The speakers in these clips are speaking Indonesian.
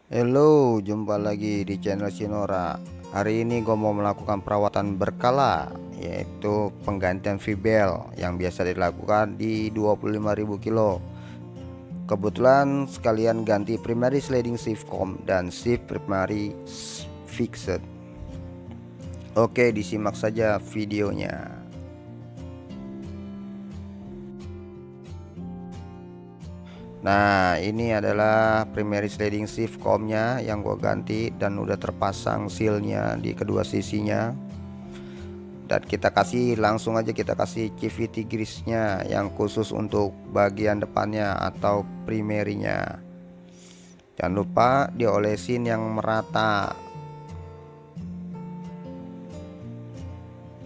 Halo, jumpa lagi di channel Sinora. Hari ini gue mau melakukan perawatan berkala, yaitu penggantian VBL yang biasa dilakukan di 25.000 kilo. Kebetulan sekalian ganti primary sliding shift comb dan shift primary fixed. Oke, disimak saja videonya. Nah, ini adalah primary sliding shift combnya yang gue ganti dan udah terpasang sealnya di kedua sisinya. Dan kita kasih langsung aja, kita kasih CVT grease-nya yang khusus untuk bagian depannya atau primerinya. Jangan lupa diolesin yang merata.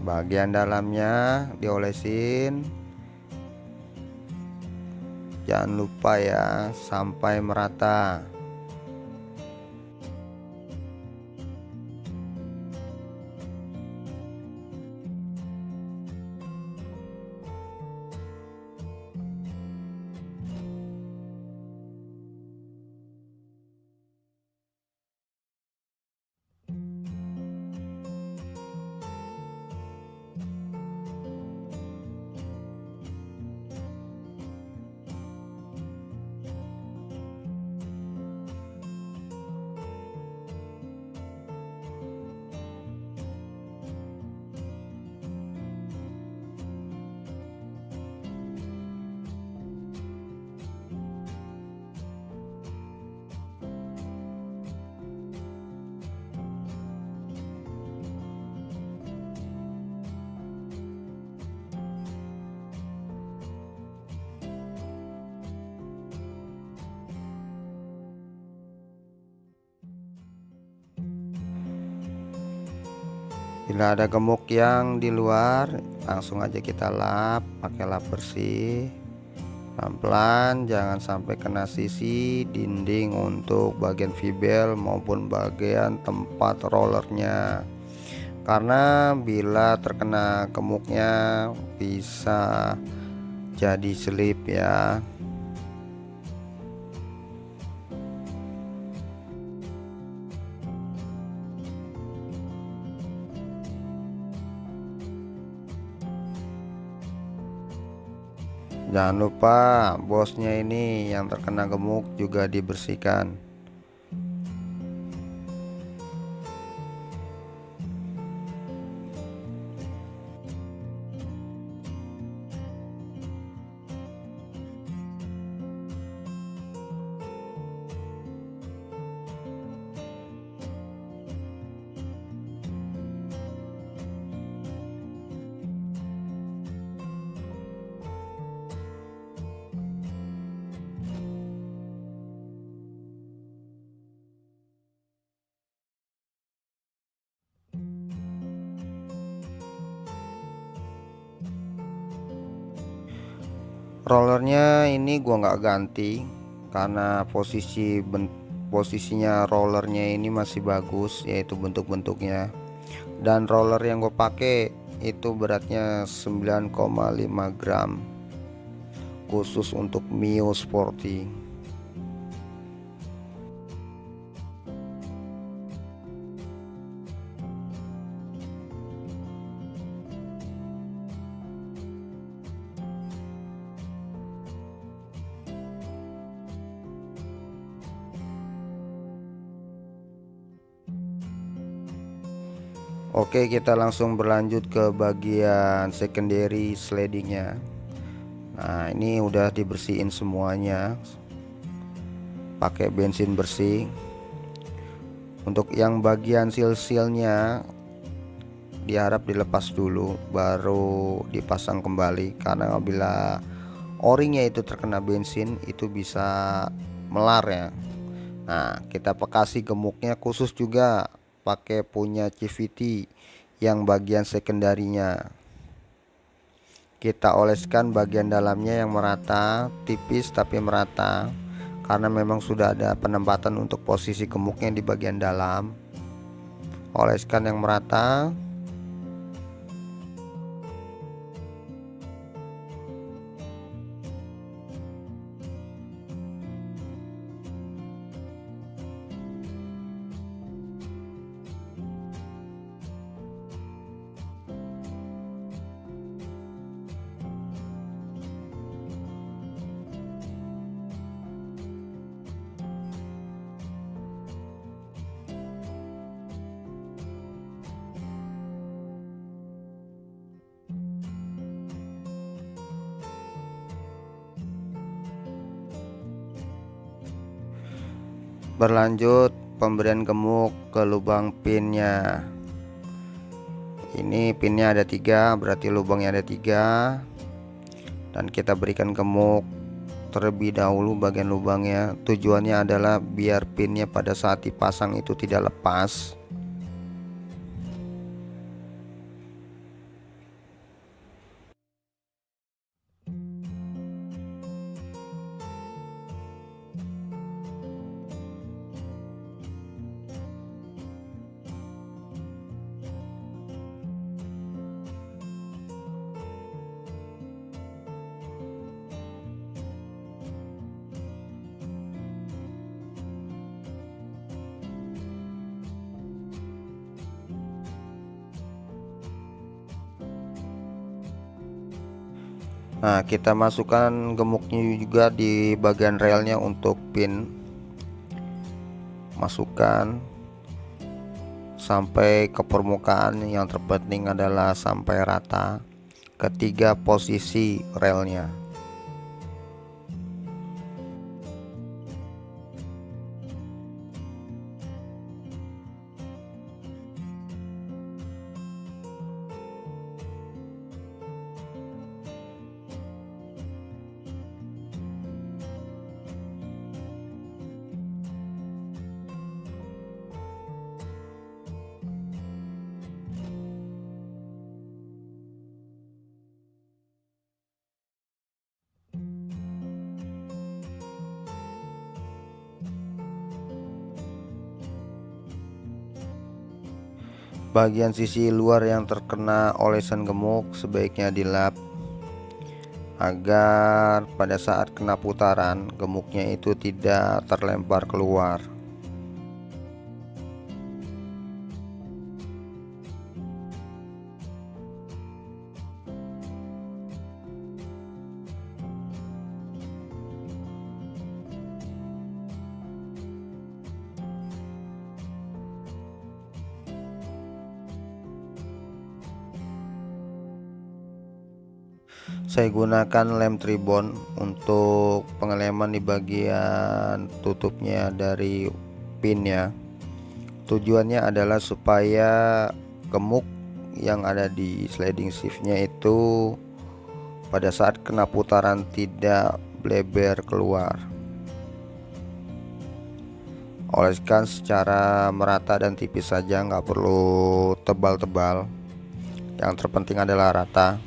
Bagian dalamnya diolesin. Jangan lupa ya, sampai merata. Bila ada gemuk yang di luar, langsung aja kita lap pakai lap bersih. Pelan-pelan, jangan sampai kena sisi dinding untuk bagian VBL maupun bagian tempat rollernya. Karena bila terkena gemuknya bisa jadi selip ya. Jangan lupa bosnya ini yang terkena gemuk juga dibersihkan. Rollernya ini gua nggak ganti karena posisinya rollernya ini masih bagus, yaitu bentuk-bentuknya. Dan roller yang gue pakai itu beratnya 9,5 gram, khusus untuk Mio Sporty. Oke, kita langsung berlanjut ke bagian secondary slidingnya. Nah, ini udah dibersihin semuanya pakai bensin bersih. Untuk yang bagian seal-sealnya diharap dilepas dulu baru dipasang kembali, karena bila o-ringnya itu terkena bensin itu bisa melar ya. Nah, kita kasih gemuknya khusus juga pakai punya CVT yang bagian sekundarinya. Kita oleskan bagian dalamnya yang merata, tipis tapi merata, karena memang sudah ada penempatan untuk posisi gemuknya di bagian dalam. Oleskan yang merata. Berlanjut pemberian gemuk ke lubang pinnya. Ini pinnya ada 3, berarti lubangnya ada 3, dan kita berikan gemuk terlebih dahulu bagian lubangnya. Tujuannya adalah biar pinnya pada saat dipasang itu tidak lepas. Nah, kita masukkan gemuknya juga di bagian relnya untuk pin. Masukkan sampai ke permukaan, yang terpenting adalah sampai rata ketiga posisi relnya. Bagian sisi luar yang terkena olesan gemuk sebaiknya dilap agar pada saat kena putaran gemuknya itu tidak terlempar keluar. Saya gunakan lem tribon untuk pengeleman di bagian tutupnya dari pinnya. Tujuannya adalah supaya gemuk yang ada di sliding shiftnya itu pada saat kena putaran tidak bleber keluar. Oleskan secara merata dan tipis saja, nggak perlu tebal-tebal. Yang terpenting adalah rata.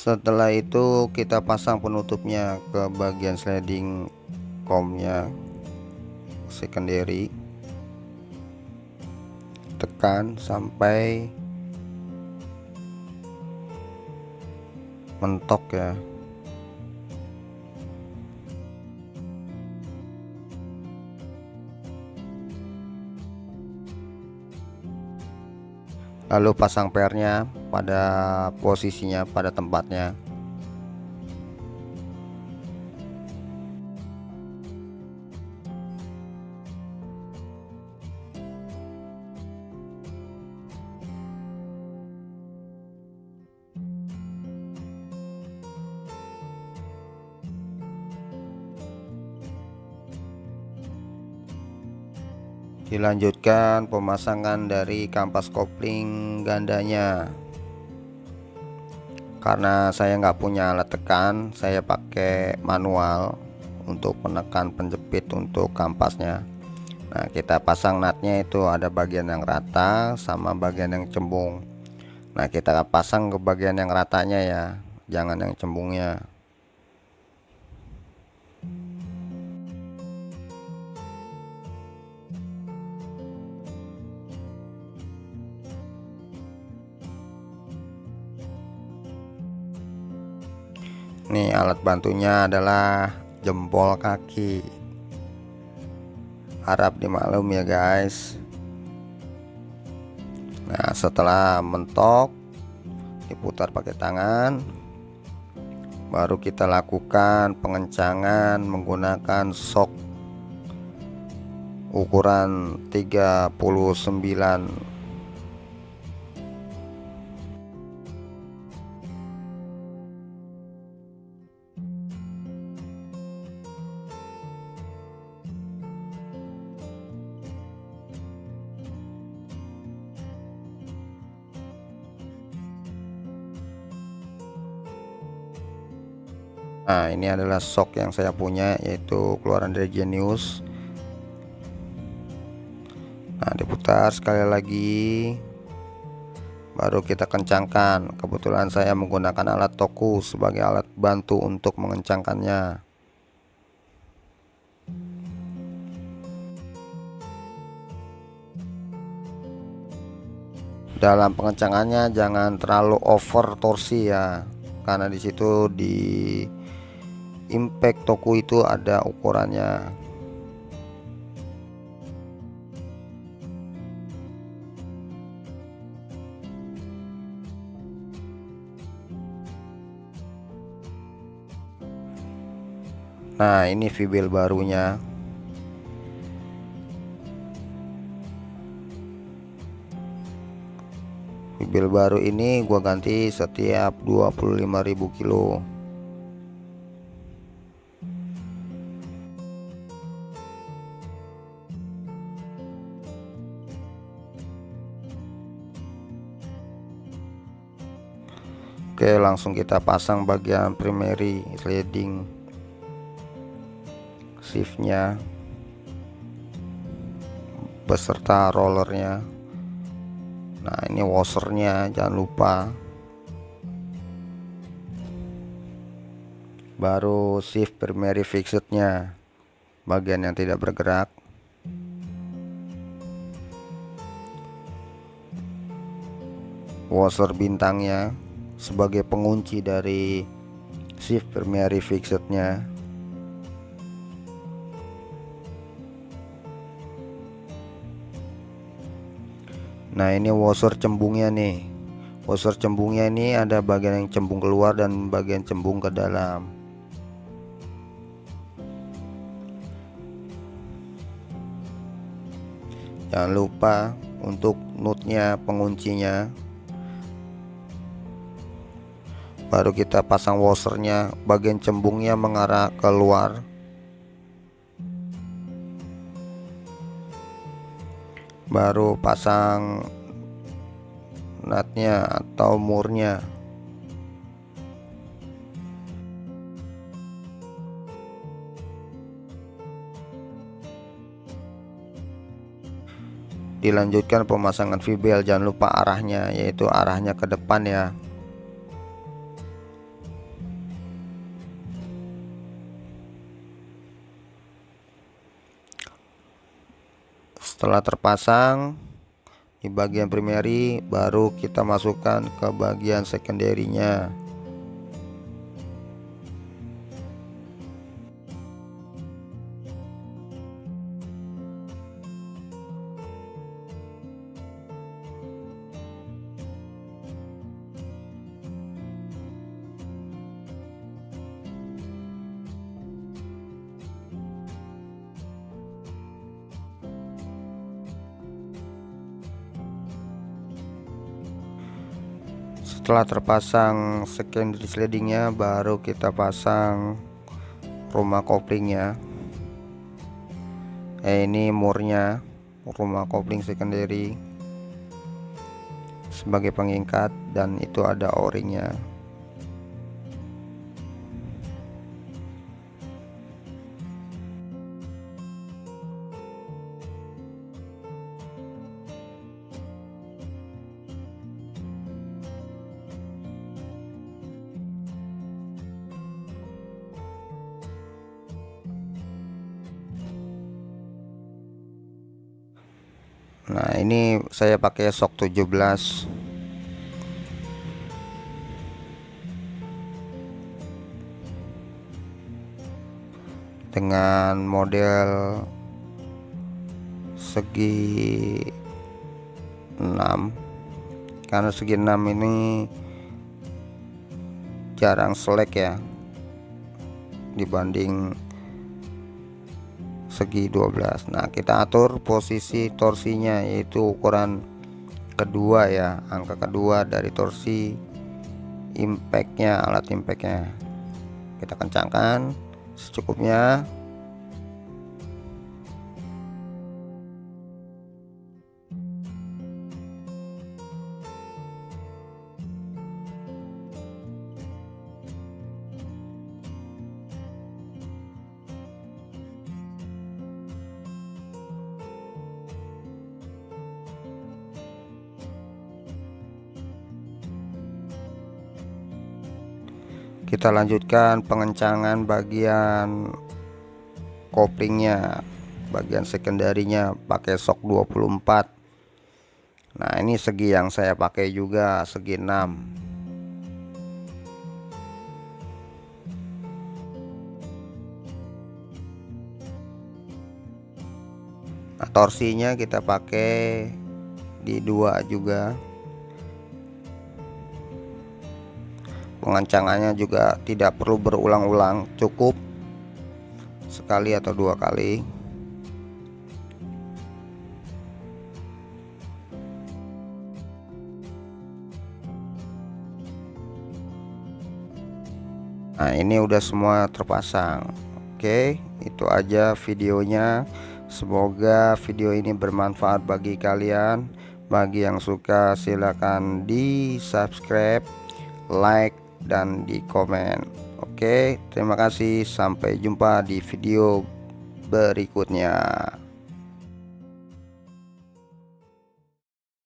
Setelah itu kita pasang penutupnya ke bagian sliding comnya secondary. Tekan sampai mentok ya. Lalu pasang pernya pada posisinya, pada tempatnya. Dilanjutkan pemasangan dari kampas kopling gandanya. Karena saya nggak punya alat tekan, saya pakai manual untuk menekan penjepit untuk kampasnya. Nah, kita pasang nutnya itu ada bagian yang rata sama bagian yang cembung. Nah, kita pasang ke bagian yang ratanya ya, jangan yang cembungnya. Nih, alat bantunya adalah jempol kaki. Harap dimaklum ya guys. Nah, setelah mentok diputar pakai tangan, baru kita lakukan pengencangan menggunakan sok ukuran 39. Nah, ini adalah sok yang saya punya, yaitu keluaran dari Genius. Nah, diputar sekali lagi, baru kita kencangkan. Kebetulan saya menggunakan alat toku sebagai alat bantu untuk mengencangkannya. Dalam pengencangannya jangan terlalu over torsi ya, karena disitu di impact toku itu ada ukurannya. Nah, ini V-bel barunya. V-bel baru ini gua ganti setiap 25.000 kilo. Oke, langsung kita pasang bagian primary sliding shiftnya beserta rollernya. Nah, ini washernya jangan lupa. Baru shift primary fixednya, bagian yang tidak bergerak. Washer bintangnya sebagai pengunci dari shift primary fixednya. Nah, ini washer cembungnya nih. Washer cembungnya ini ada bagian yang cembung keluar dan bagian cembung ke dalam. Jangan lupa untuk nutnya, penguncinya. Baru kita pasang washernya, bagian cembungnya mengarah keluar. Baru pasang nutnya atau murnya. Dilanjutkan pemasangan V-bel, jangan lupa arahnya, yaitu arahnya ke depan ya. Setelah terpasang di bagian primary, baru kita masukkan ke bagian secondary-nya. Setelah terpasang secondary slidingnya, baru kita pasang rumah koplingnya. Ini murnya. rumah kopling secondary sebagai pengingkat, dan itu ada o-ringnya. Nah, ini saya pakai sok 17 dengan model segi 6, karena segi 6 ini jarang selek ya dibanding segi 12. Nah, kita atur posisi torsinya, yaitu ukuran kedua ya, angka kedua dari torsi impactnya, alat impactnya. Kita kencangkan secukupnya. Kita lanjutkan pengencangan bagian koplingnya, bagian sekunderinya pakai sok 24. Nah, ini segi yang saya pakai juga segi 6. Nah, torsinya kita pakai di 2 juga. Pengencangannya juga tidak perlu berulang-ulang, cukup sekali atau 2 kali. Nah, ini udah semua terpasang. Oke, itu aja videonya. Semoga video ini bermanfaat bagi kalian. Bagi yang suka silakan di subscribe, like, dan di komen. Oke, terima kasih, sampai jumpa di video berikutnya.